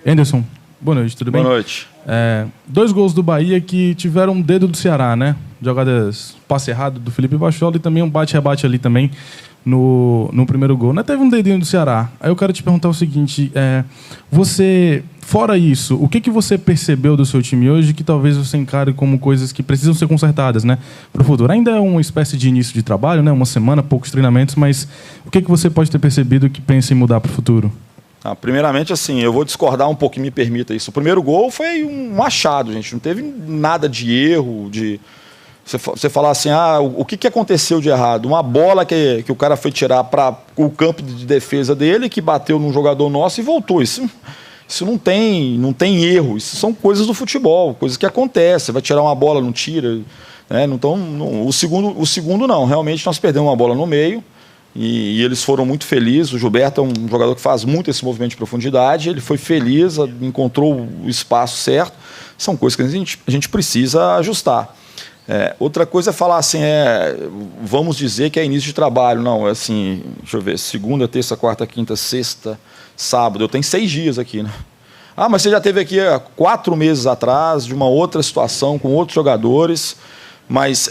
Anderson, boa noite, tudo bem? Boa noite. 2 gols do Bahia que tiveram um dedo do Ceará, né? Jogadas, passe errado do Felipe Bachola e também um bate-rebate ali também no primeiro gol. Né? Teve um dedinho do Ceará. Aí eu quero te perguntar o seguinte, você, fora isso, o que você percebeu do seu time hoje que talvez você encare como coisas que precisam ser consertadas, né? Para o futuro? Ainda é uma espécie de início de trabalho, né? Uma semana, poucos treinamentos, mas o que você pode ter percebido que pensa em mudar para o futuro? Primeiramente, assim, eu vou discordar um pouco, me permita isso. O primeiro gol foi um achado, gente. Não teve nada de erro, de... Você falar assim, o que aconteceu de errado? Uma bola que o cara foi tirar para o campo de defesa dele, que bateu num jogador nosso e voltou. Isso não tem erro. Isso são coisas do futebol, coisas que acontecem. Você vai tirar uma bola, não tira. Né? O segundo não. Realmente nós perdemos uma bola no meio. E eles foram muito felizes. O Gilberto é um jogador que faz muito esse movimento de profundidade. Ele foi feliz, encontrou o espaço certo. São coisas que a gente precisa ajustar. Outra coisa é falar assim, vamos dizer que é início de trabalho. Não, é assim, deixa eu ver, segunda, terça, quarta, quinta, sexta, sábado. Eu tenho 6 dias aqui, né? Mas você já esteve aqui há 4 meses atrás, de uma outra situação, com outros jogadores. Mas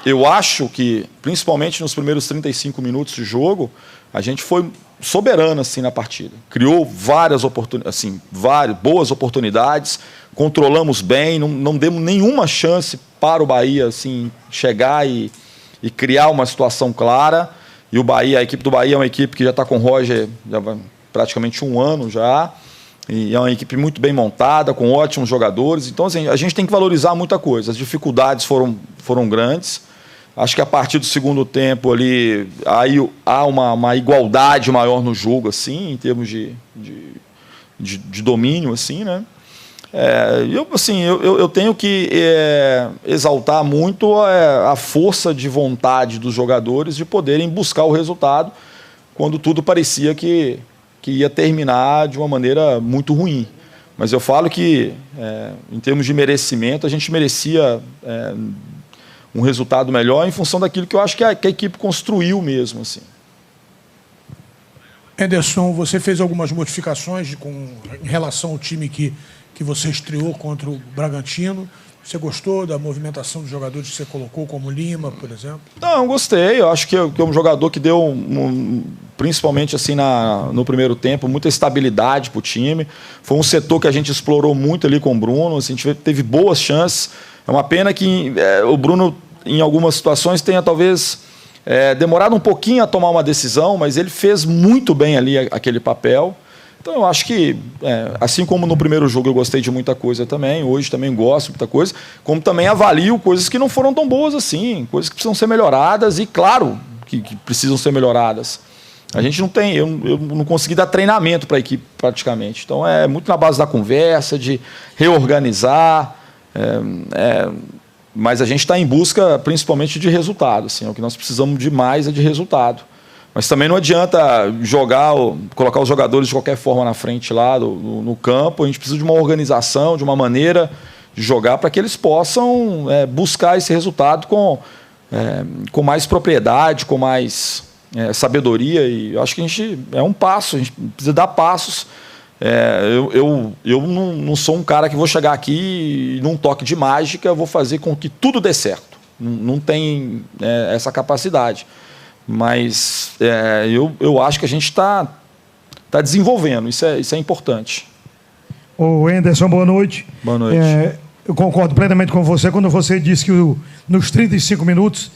eu acho que, principalmente nos primeiros 35 minutos de jogo, a gente foi soberano assim, na partida. Criou várias oportunidades, assim, boas oportunidades, controlamos bem, não demos nenhuma chance para o Bahia assim, chegar e criar uma situação clara. E o Bahia, a equipe do Bahia é uma equipe que já está com o Roger já vai praticamente 1 ano já. E é uma equipe muito bem montada, com ótimos jogadores. Então, assim, a gente tem que valorizar muita coisa. As dificuldades foram grandes. Acho que a partir do segundo tempo ali aí há uma igualdade maior no jogo, assim, em termos de domínio, assim, né? Eu tenho que exaltar muito a força de vontade dos jogadores de poderem buscar o resultado quando tudo parecia que ia terminar de uma maneira muito ruim. Mas eu falo que, em termos de merecimento, a gente merecia um resultado melhor em função daquilo que eu acho que a equipe construiu mesmo. Assim. Anderson, você fez algumas modificações em relação ao time que você estreou contra o Bragantino. Você gostou da movimentação dos jogadores que você colocou, como Lima, por exemplo? Não, gostei. Eu acho que é um jogador que deu, principalmente assim no primeiro tempo, muita estabilidade para o time. Foi um setor que a gente explorou muito ali com o Bruno. Assim, a gente teve boas chances. É uma pena que o Bruno, em algumas situações, tenha talvez demorado um pouquinho a tomar uma decisão, mas ele fez muito bem ali aquele papel. Então, eu acho que, assim como no primeiro jogo eu gostei de muita coisa também, hoje também gosto de muita coisa, como também avalio coisas que não foram tão boas assim, coisas que precisam ser melhoradas e, claro, que precisam ser melhoradas. A gente não tem, eu não consegui dar treinamento para a equipe praticamente. Então, é muito na base da conversa, de reorganizar, mas a gente está em busca principalmente de resultado. Assim, o que nós precisamos de mais é de resultado. Mas também não adianta colocar os jogadores de qualquer forma na frente lá no campo. A gente precisa de uma organização, de uma maneira de jogar para que eles possam buscar esse resultado com mais propriedade, com mais sabedoria. E eu acho que a gente um passo, a gente precisa dar passos. Eu não sou um cara que vou chegar aqui e num toque de mágica vou fazer com que tudo dê certo. Não tem essa capacidade. Mas eu acho que a gente está desenvolvendo, isso é importante. Ô Anderson, boa noite. Boa noite. Eu concordo plenamente com você quando você disse que nos 35 minutos,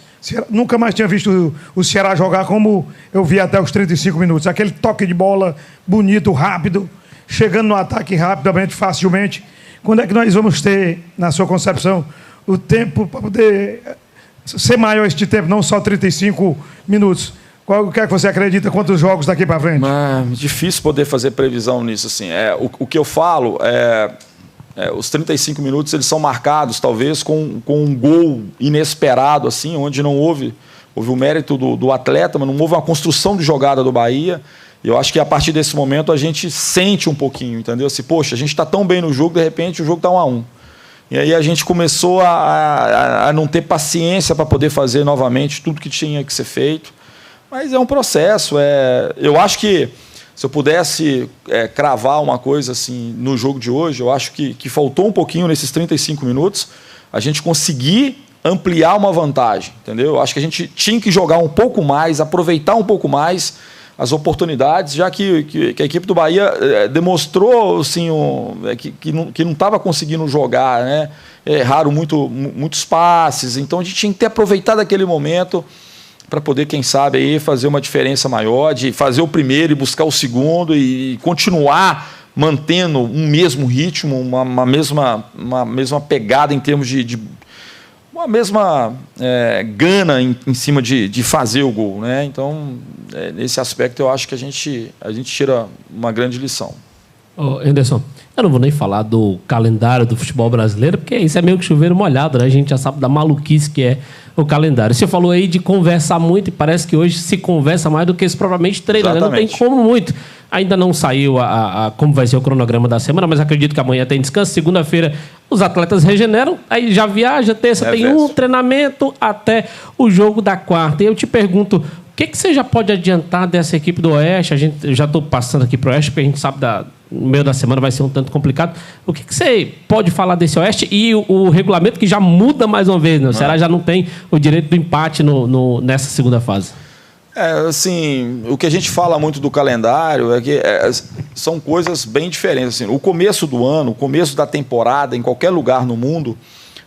nunca mais tinha visto o Ceará jogar como eu vi até os 35 minutos. Aquele toque de bola bonito, rápido, chegando no ataque rapidamente, facilmente. Quando é que nós vamos ter, na sua concepção, o tempo para poder ser maior este tempo, não só 35 minutos? O que é que você acredita quantos jogos daqui para frente? Difícil poder fazer previsão nisso. Assim. O que eu falo os 35 minutos eles são marcados talvez com um gol inesperado, assim, onde não houve o mérito do atleta, mas não houve uma construção de jogada do Bahia. E eu acho que a partir desse momento a gente sente um pouquinho, entendeu? Assim, poxa, a gente está tão bem no jogo, de repente o jogo está 1-1. E aí a gente começou a não ter paciência para poder fazer novamente tudo que tinha que ser feito. Mas é um processo. Eu acho que Se eu pudesse cravar uma coisa assim no jogo de hoje, eu acho que faltou um pouquinho nesses 35 minutos a gente conseguir ampliar uma vantagem, entendeu? Eu acho que a gente tinha que jogar um pouco mais, aproveitar um pouco mais as oportunidades, já que a equipe do Bahia demonstrou assim, que não estava conseguindo jogar, né? Erraram muitos passes, então a gente tinha que ter aproveitado aquele momento para poder, quem sabe, aí fazer uma diferença maior, de fazer o primeiro e buscar o segundo e continuar mantendo um mesmo ritmo, uma mesma pegada em termos de uma mesma gana em cima de fazer o gol, né? Então, nesse aspecto, eu acho que a gente tira uma grande lição. Anderson, eu não vou nem falar do calendário do futebol brasileiro, porque isso é meio que chover molhado, né? A gente já sabe da maluquice que é o calendário. Você falou aí de conversar muito, e parece que hoje se conversa mais do que isso propriamente treina, né? Não tem como muito. Ainda não saiu como vai ser o cronograma da semana, mas acredito que amanhã tem descanso. Segunda-feira os atletas regeneram, aí já viaja, terça tem um treinamento até o jogo da quarta. E eu te pergunto, o que você já pode adiantar dessa equipe do Oeste? Eu já estou passando aqui para o Oeste, porque a gente sabe no meio da semana vai ser um tanto complicado. O que você pode falar desse Oeste e o regulamento que já muda mais uma vez, né? O Ceará já não tem o direito do empate nessa segunda fase. Assim, o que a gente fala muito do calendário é que são coisas bem diferentes. Assim, o começo do ano, o começo da temporada, em qualquer lugar no mundo,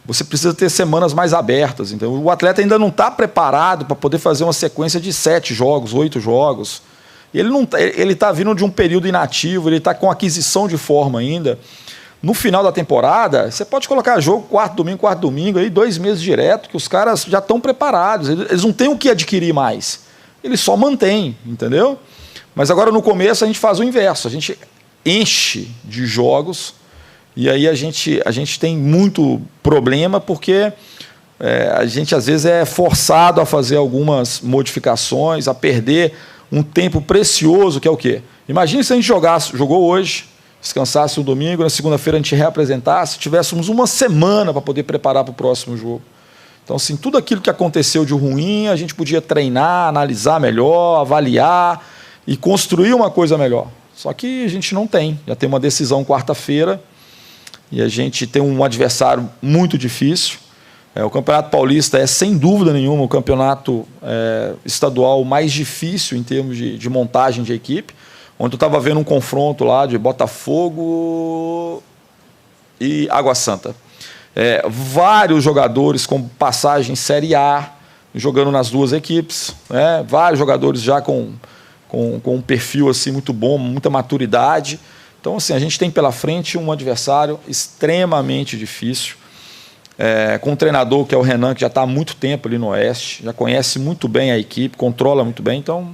você precisa ter semanas mais abertas. Então, o atleta ainda não está preparado para poder fazer uma sequência de 7 jogos, 8 jogos. Ele está vindo de um período inativo, ele está com aquisição de forma ainda. No final da temporada, você pode colocar jogo quarto domingo, aí 2 meses direto, que os caras já estão preparados. Eles não têm o que adquirir mais. Eles só mantêm, entendeu? Mas agora no começo a gente faz o inverso. A gente enche de jogos e aí a gente tem muito problema porque a gente às vezes é forçado a fazer algumas modificações, a perder um tempo precioso, que é o quê? Imagine se a gente jogou hoje, descansasse o domingo, na segunda-feira a gente reapresentasse, tivéssemos uma semana para poder preparar para o próximo jogo. Então, assim, tudo aquilo que aconteceu de ruim, a gente podia treinar, analisar melhor, avaliar e construir uma coisa melhor. Só que a gente não tem. Já tem uma decisão quarta-feira e a gente tem um adversário muito difícil. O Campeonato Paulista é, sem dúvida nenhuma, o campeonato estadual mais difícil em termos de montagem de equipe. Ontem eu estava vendo um confronto lá de Botafogo e Água Santa. Vários jogadores com passagem Série A, jogando nas duas equipes, né? Vários jogadores já com um perfil assim, muito bom, muita maturidade. Então, assim, a gente tem pela frente um adversário extremamente difícil, com um treinador que é o Renan, que já está há muito tempo ali no Oeste, já conhece muito bem a equipe, controla muito bem. Então,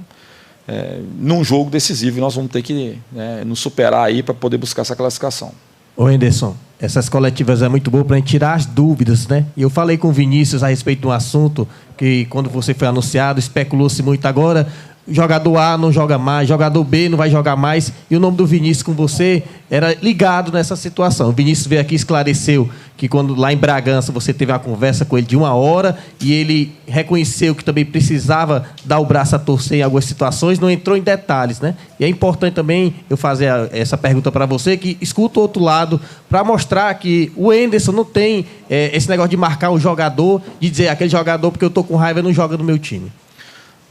num jogo decisivo, nós vamos ter que nos superar aí para poder buscar essa classificação. Ô Anderson, essas coletivas é muito boa para a gente tirar as dúvidas, né? E eu falei com o Vinícius a respeito de um assunto que, quando você foi anunciado, especulou-se muito agora. Jogador A não joga mais, jogador B não vai jogar mais. E o nome do Vinícius com você era ligado nessa situação. O Vinícius veio aqui e esclareceu que quando lá em Bragança você teve uma conversa com ele de 1 hora e ele reconheceu que também precisava dar o braço a torcer em algumas situações, não entrou em detalhes, né? E é importante também eu fazer essa pergunta para você, que escuta o outro lado, para mostrar que o Anderson não tem esse negócio de marcar um jogador, de dizer aquele jogador porque eu estou com raiva não joga no meu time.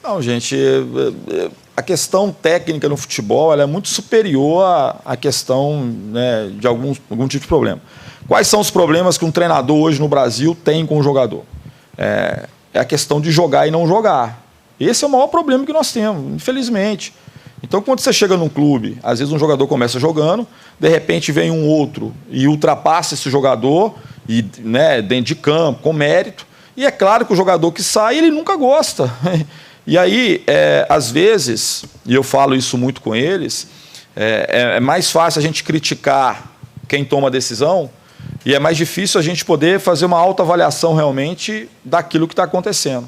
Não, gente, a questão técnica no futebol ela é muito superior à questão, né, de algum tipo de problema. Quais são os problemas que um treinador hoje no Brasil tem com o jogador? É a questão de jogar e não jogar. Esse é o maior problema que nós temos, infelizmente. Então, quando você chega num clube, às vezes um jogador começa jogando, de repente vem um outro e ultrapassa esse jogador, e, né, dentro de campo, com mérito, e é claro que o jogador que sai, ele nunca gosta. E aí, às vezes, e eu falo isso muito com eles, é mais fácil a gente criticar quem toma a decisão e é mais difícil a gente poder fazer uma autoavaliação realmente daquilo que está acontecendo.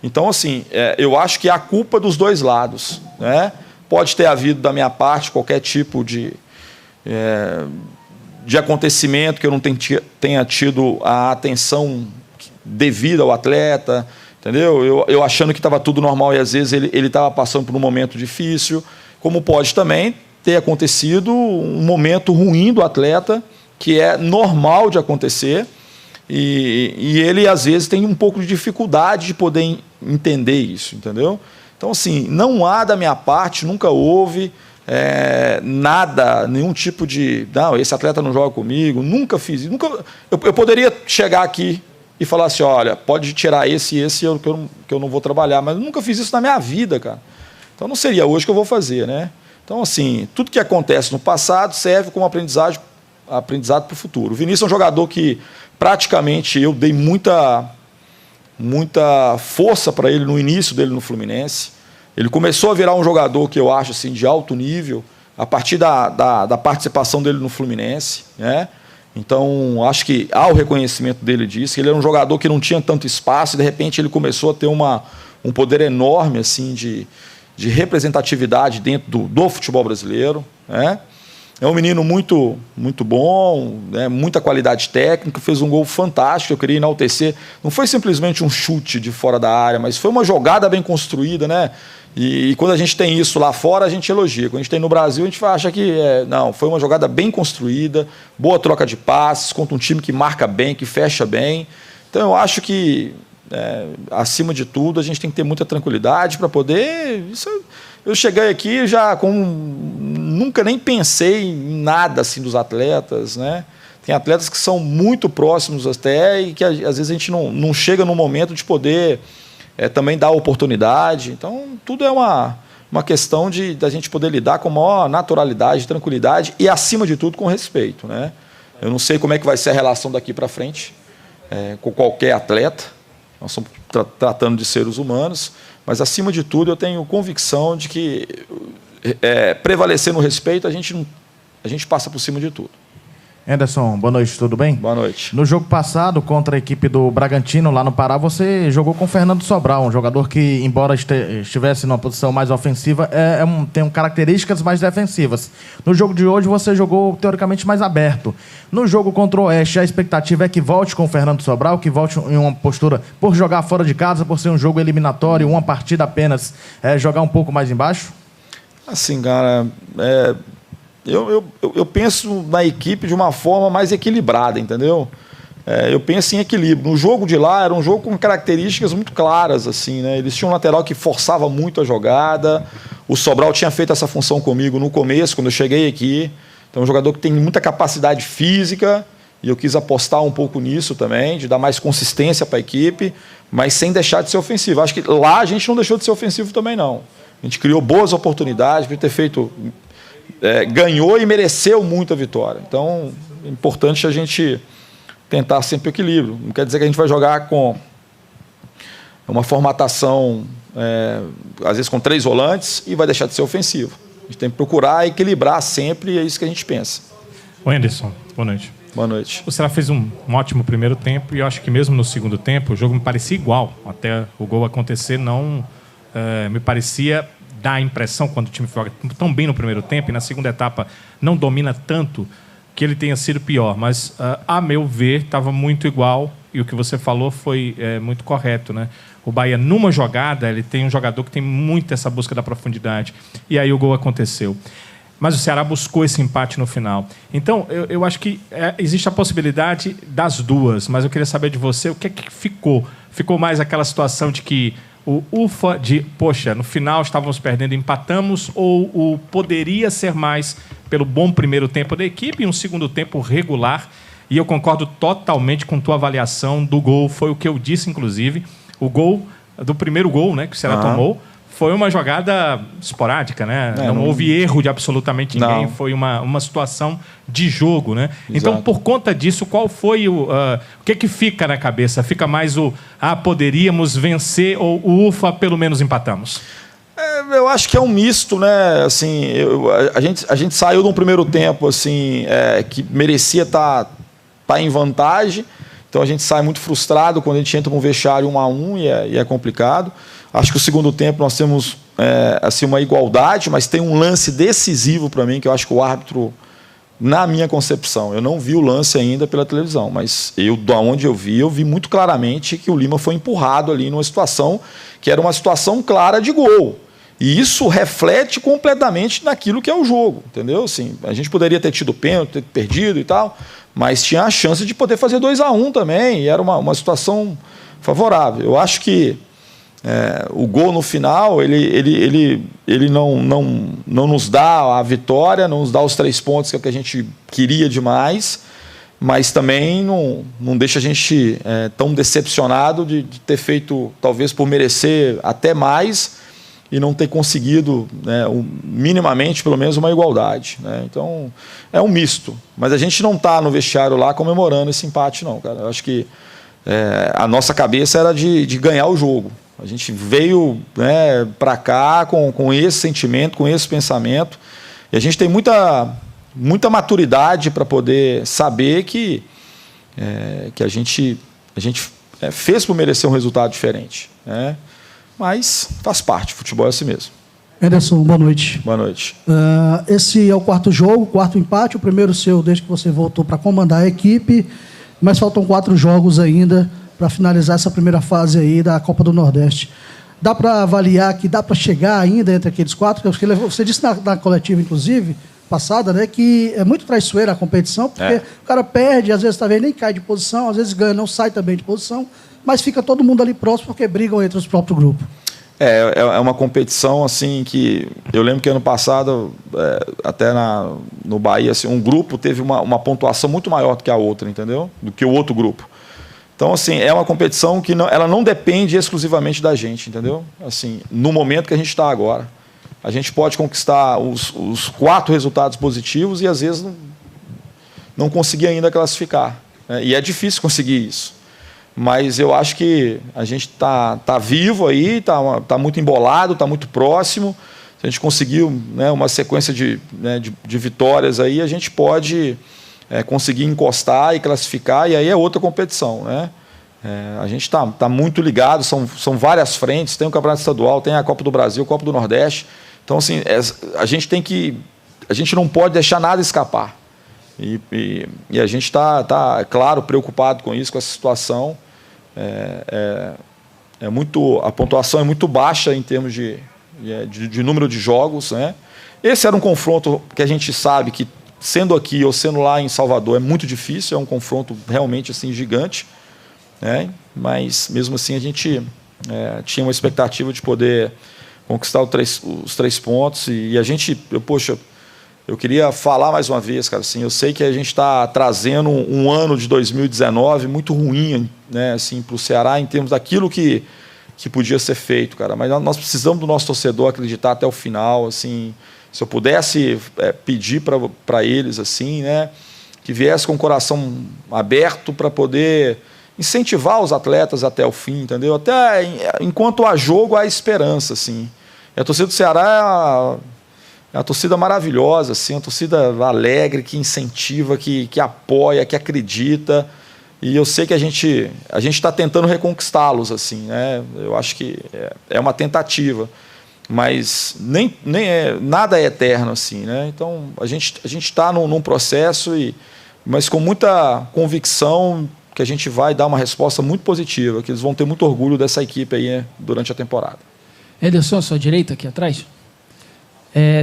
Então, assim, eu acho que é a culpa dos dois lados, né? Pode ter havido da minha parte qualquer tipo de acontecimento que eu não tenha tido a atenção devida ao atleta, entendeu? Eu achando que estava tudo normal e às vezes ele estava passando por um momento difícil. como pode também ter acontecido um momento ruim do atleta, que é normal de acontecer, e ele, às vezes, tem um pouco de dificuldade de poder entender isso, entendeu? Então, assim, não há da minha parte, nunca houve nada, nenhum tipo de... Não, esse atleta não joga comigo, nunca fiz isso. Eu poderia chegar aqui e falar assim, olha, pode tirar esse e esse que eu não vou trabalhar, mas eu nunca fiz isso na minha vida, cara. Então, não seria hoje que eu vou fazer, né? Então, assim, tudo que acontece no passado serve como aprendizado para o futuro. O Vinícius é um jogador que praticamente eu dei muita força para ele no início dele no Fluminense. Ele começou a virar um jogador que eu acho assim, de alto nível a partir da participação dele no Fluminense, né? Então, acho que há o reconhecimento dele disso. Ele era um jogador que não tinha tanto espaço e, de repente, ele começou a ter um poder enorme assim, de representatividade dentro do futebol brasileiro, né? É um menino muito, muito bom, né? Muita qualidade técnica, fez um gol fantástico, eu queria enaltecer. Não foi simplesmente um chute de fora da área, mas foi uma jogada bem construída, né? E quando a gente tem isso lá fora, a gente elogia. Quando a gente tem no Brasil, a gente acha que não, foi uma jogada bem construída, boa troca de passes, contra um time que marca bem, que fecha bem. Então eu acho que, acima de tudo, a gente tem que ter muita tranquilidade para poder... Eu cheguei aqui já nunca nem pensei em nada assim dos atletas, né? Tem atletas que são muito próximos até e que às vezes a gente não chega no momento de poder também dar oportunidade. Então, tudo é uma questão da gente poder lidar com maior naturalidade, tranquilidade e, acima de tudo, com respeito, né? Eu não sei como é que vai ser a relação daqui para frente com qualquer atleta. Nós estamos tratando de seres humanos, mas, acima de tudo, eu tenho convicção de que, prevalecendo o respeito, a gente passa por cima de tudo. Anderson, boa noite, tudo bem? Boa noite. No jogo passado, contra a equipe do Bragantino, lá no Pará, você jogou com o Fernando Sobral, um jogador que, embora estivesse numa posição mais ofensiva, tem características mais defensivas. No jogo de hoje, você jogou, teoricamente, mais aberto. No jogo contra o Oeste, a expectativa é que volte com o Fernando Sobral, que volte em uma postura, por jogar fora de casa, por ser um jogo eliminatório, uma partida apenas, jogar um pouco mais embaixo? Assim, cara... Eu penso na equipe de uma forma mais equilibrada, entendeu? Eu penso em equilíbrio. No jogo de lá, era um jogo com características muito claras, assim, né? Eles tinham um lateral que forçava muito a jogada. O Sobral tinha feito essa função comigo no começo, quando eu cheguei aqui. Então, é um jogador que tem muita capacidade física, e eu quis apostar um pouco nisso também, de dar mais consistência para a equipe, mas sem deixar de ser ofensivo. Acho que lá a gente não deixou de ser ofensivo também, não. A gente criou boas oportunidades, por ter feito... ganhou e mereceu muito a vitória. Então, é importante a gente tentar sempre o equilíbrio. Não quer dizer que a gente vai jogar com uma formatação, às vezes com 3 volantes, e vai deixar de ser ofensivo. A gente tem que procurar equilibrar sempre, e é isso que a gente pensa. Ô Anderson, boa noite. Boa noite. O Ceará fez um ótimo primeiro tempo, e eu acho que mesmo no segundo tempo o jogo me parecia igual. Até o gol acontecer, não me parecia... dá a impressão, quando o time joga tão bem no primeiro tempo e na segunda etapa não domina tanto, que ele tenha sido pior. Mas, a meu ver, estava muito igual, e o que você falou foi muito correto, né? O Bahia, numa jogada, ele tem um jogador que tem muito essa busca da profundidade, e aí o gol aconteceu. Mas o Ceará buscou esse empate no final. Então, eu acho que existe a possibilidade das duas, mas eu queria saber de você o que é que ficou. Ficou mais aquela situação de que o ufa poxa, no final estávamos perdendo, empatamos, ou o poderia ser mais pelo bom primeiro tempo da equipe e um segundo tempo regular? E eu concordo totalmente com tua avaliação do gol. Foi o que eu disse, inclusive. O gol, do primeiro gol, né, que o Ceará tomou, foi uma jogada esporádica, né? Não houve erro de absolutamente ninguém. Foi uma situação de jogo, né? Exato. Então, por conta disso, qual foi o que fica na cabeça? Fica mais poderíamos vencer, ou o ufa, pelo menos empatamos? Eu acho que é um misto, né? Assim, a gente saiu de um primeiro tempo assim, que merecia estar em vantagem. Então a gente sai muito frustrado quando a gente entra num vestiário 1-1 e é complicado. Acho que o segundo tempo nós temos assim, uma igualdade, mas tem um lance decisivo para mim, que eu acho que o árbitro, na minha concepção, eu não vi o lance ainda pela televisão, mas da onde eu vi muito claramente que o Lima foi empurrado ali numa situação que era uma situação clara de gol. E isso reflete completamente naquilo que é o jogo, entendeu? Assim, a gente poderia ter tido pênalti, ter perdido e tal, mas tinha a chance de poder fazer 2-1 também, e era uma situação favorável. Eu acho que o gol no final, ele não nos dá a vitória, não nos dá os 3 pontos que a gente queria demais, mas também não deixa a gente tão decepcionado de ter feito, talvez por merecer até mais, e não ter conseguido, né, minimamente, pelo menos, uma igualdade, né? Então, é um misto. Mas a gente não está no vestiário lá comemorando esse empate, não, cara. Eu acho que a nossa cabeça era de ganhar o jogo. A gente veio, né, para cá com esse sentimento, com esse pensamento. E a gente tem muita maturidade para poder saber que a gente fez por merecer um resultado diferente, né? Mas faz parte, futebol é assim mesmo. Ederson, boa noite. Boa noite. Esse é o 4º jogo, 4º empate, o primeiro seu desde que você voltou para comandar a equipe, mas faltam 4 jogos ainda para finalizar essa primeira fase aí da Copa do Nordeste. Dá para avaliar que dá para chegar ainda entre aqueles 4? Porque você disse na coletiva, inclusive, passada, né, que é muito traiçoeira a competição, porque o cara perde, às vezes talvez nem cai de posição, às vezes ganha, não sai também de posição, mas fica todo mundo ali próximo porque brigam entre os próprios grupos. É uma competição assim que eu lembro que ano passado, até no Bahia, assim, um grupo teve uma pontuação muito maior do que a outra, entendeu? Do que o outro grupo. Então, assim, é uma competição que ela não depende exclusivamente da gente, entendeu? Assim, no momento que a gente está agora. A gente pode conquistar os 4 resultados positivos e, às vezes, não conseguir ainda classificar, né? E é difícil conseguir isso. Mas eu acho que a gente tá vivo aí, tá muito embolado, está muito próximo. Se a gente conseguir, né, uma sequência de vitórias aí, a gente pode conseguir encostar e classificar, e aí é outra competição, né? A gente tá muito ligado, são várias frentes, tem o Campeonato Estadual, tem a Copa do Brasil, a Copa do Nordeste. Então, assim, a gente não pode deixar nada escapar. E a gente está, claro, preocupado com isso, com essa situação. A pontuação é muito baixa em termos de número de jogos, né? Esse era um confronto que a gente sabe que, sendo aqui ou sendo lá em Salvador, é muito difícil, é um confronto realmente assim, gigante, né? Mas, mesmo assim, a gente tinha uma expectativa de poder conquistar os 3 pontos. E a gente, eu queria falar mais uma vez, cara, assim, eu sei que a gente está trazendo um ano de 2019 muito ruim, né, assim, para o Ceará em termos daquilo que podia ser feito, cara. Mas nós precisamos do nosso torcedor acreditar até o final, assim. Se eu pudesse pedir para eles, assim, né, que viesse com o coração aberto para poder incentivar os atletas até o fim, entendeu? Até enquanto há jogo, há esperança, assim. E a torcida do Ceará é uma torcida maravilhosa, assim, uma torcida alegre, que incentiva, que apoia, que acredita. E eu sei que a gente está tentando reconquistá-los, assim, né? Eu acho que é uma tentativa, mas nada é eterno, assim, né? Então a gente está num processo, mas com muita convicção que a gente vai dar uma resposta muito positiva, que eles vão ter muito orgulho dessa equipe aí durante a temporada. Ederson, à sua direita, aqui atrás.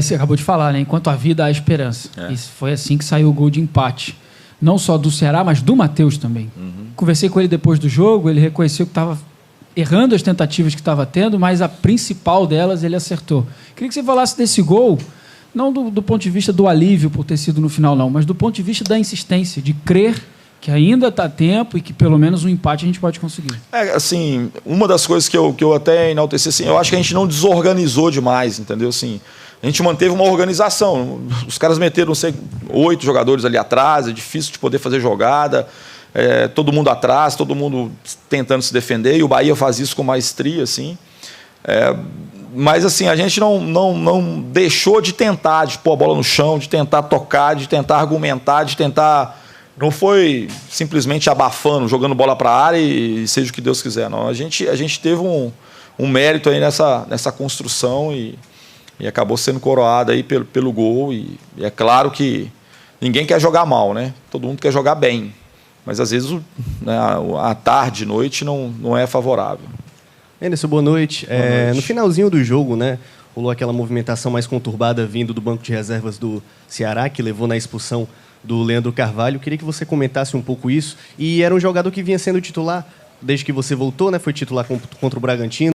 Você acabou de falar, né? Enquanto há vida, há esperança. Isso foi assim que saiu o gol de empate. Não só do Ceará, mas do Matheus também. Conversei com ele depois do jogo, ele reconheceu que estava errando as tentativas que estava tendo, mas a principal delas ele acertou. Queria que você falasse desse gol, não do ponto de vista do alívio por ter sido no final, não, mas do ponto de vista da insistência, de crer que ainda está a tempo e que pelo menos um empate a gente pode conseguir. Assim, uma das coisas que eu até enalteci, assim, eu acho que a gente não desorganizou demais, entendeu? Assim, a gente manteve uma organização. Os caras meteram, não sei, 8 jogadores ali atrás, é difícil de poder fazer jogada, todo mundo atrás, todo mundo tentando se defender, e o Bahia faz isso com maestria, assim. Mas, assim, a gente não deixou de tentar, de pôr a bola no chão, de tentar tocar, de tentar argumentar, de tentar... Não foi simplesmente abafando, jogando bola para a área e seja o que Deus quiser, não. A gente teve um mérito aí nessa construção e acabou sendo coroado aí pelo gol. E é claro que ninguém quer jogar mal, né? Todo mundo quer jogar bem. Mas, às vezes, a tarde, noite, não é favorável. Ederson, boa noite. Boa noite. No finalzinho do jogo, né, rolou aquela movimentação mais conturbada vindo do banco de reservas do Ceará, que levou na expulsão do Leandro Carvalho. Queria que você comentasse um pouco isso. E era um jogador que vinha sendo titular desde que você voltou, né? Foi titular contra o Bragantino.